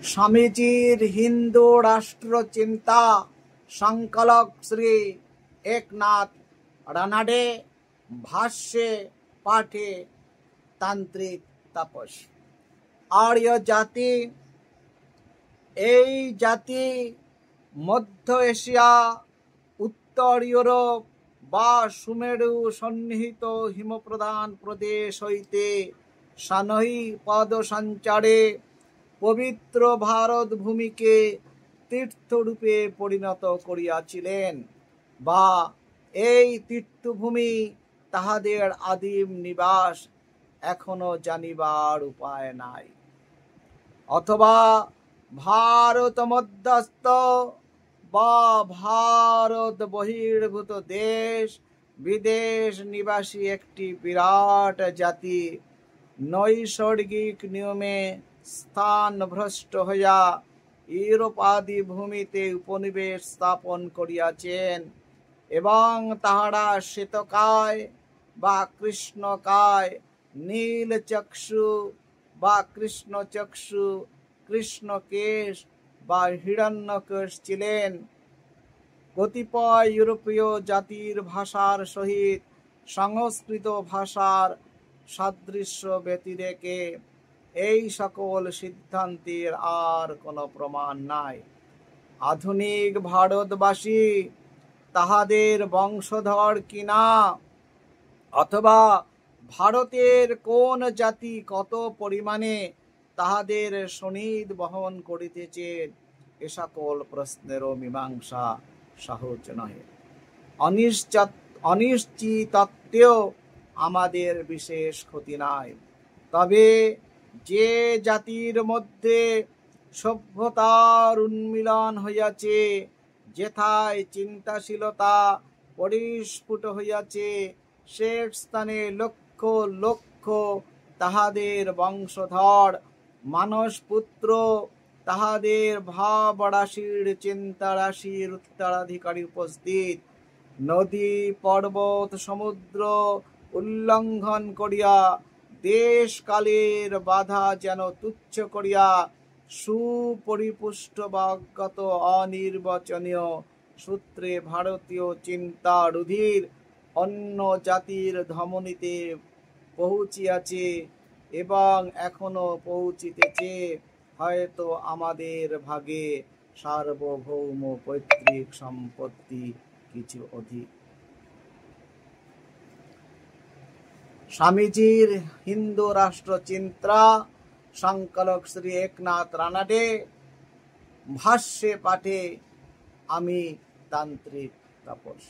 স্বামীজির হিন্দু রাষ্ট্র চিন্তা সংকলক শ্রী একনাথ রানাডে ভাষ্যে পাঠে তান্ত্রিক তাপস। আর্য জাতি, এই জাতি মধ্য এশিয়া, উত্তর ইউরোপ বা সুমেরু সন্নিহিত হিমপ্রধান প্রদেশ হইতে সানহি পদসঞ্চারে পবিত্র ভারত ভূমিকে তীর্থরূপে পরিণত করিয়াছিলেন, বা এই তীর্থভূমি তাহাদের আদিম নিবাস এখনো জানিবার উপায় নাই। অথবা ভারত মধ্যস্থ বা ভারত বহির্ভূত দেশ বিদেশ নিবাসী একটি বিরাট জাতি নৈসর্গিক নিয়মে স্থান ভ্রষ্ট হইয়া ইউরোপ আদি ভূমিতে উপনিবেশ স্থাপন করিয়াছেন, এবং তাহারা শ্বেতকায় বা কৃষ্ণকায়, নীলচক্ষু বা কৃষ্ণচক্ষু, কৃষ্ণকেশ বা হিরণ্যকেশ ছিলেন। কতিপয় ইউরোপীয় জাতির ভাষার সহিত সংস্কৃত ভাষার সাদৃশ্য ব্যতিরেকে এই সকল সিদ্ধান্তের আর কোনো প্রমাণ নাই। আধুনিক ভারতবাসী তাহাদের বংশধর কিনা, অথবা ভারতের কোন জাতি কত পরিমাণে তাহাদের সনিধ বহন করিতেছে, এ সকল প্রশ্নেরও মীমাংসা সহজ নহে। অনিশ্চিতত্বেও আমাদের বিশেষ ক্ষতি নাই। তবে যে জাতির মধ্যে সভ্যতার উন্মিলন হইয়াছে, যেথায় চিন্তাশীলতা পরিস্ফুট হইয়াছে, সে স্থানে লক্ষ লক্ষ তাহাদের বংশধর মানসপুত্র তাহাদের ভাবরাশির চিন্তারাশির উত্তরাধিকারী উপস্থিত। নদী পর্বত সমুদ্র উল্লঙ্ঘন করিয়া, দেশ কালের বাধা যেন তুচ্ছ করিয়া, সুপরিপুষ্ট বা অজ্ঞাত অনির্বচনীয় সূত্রে ভারতীয় চিন্তা রুধির অন্য জাতির ধমনীতে পৌঁছিয়াছে এবং এখনো পৌঁছিতেছে। হয়তো আমাদের ভাগে সার্বভৌম পৈতৃক সম্পত্তি কিছু অধিক। স্বামীজির হিন্দু রাষ্ট্র চিন্তা সংকলক শ্রী একনাথ রানাডে ভাষ্যে পাঠে আমি তান্ত্রিক তাপস।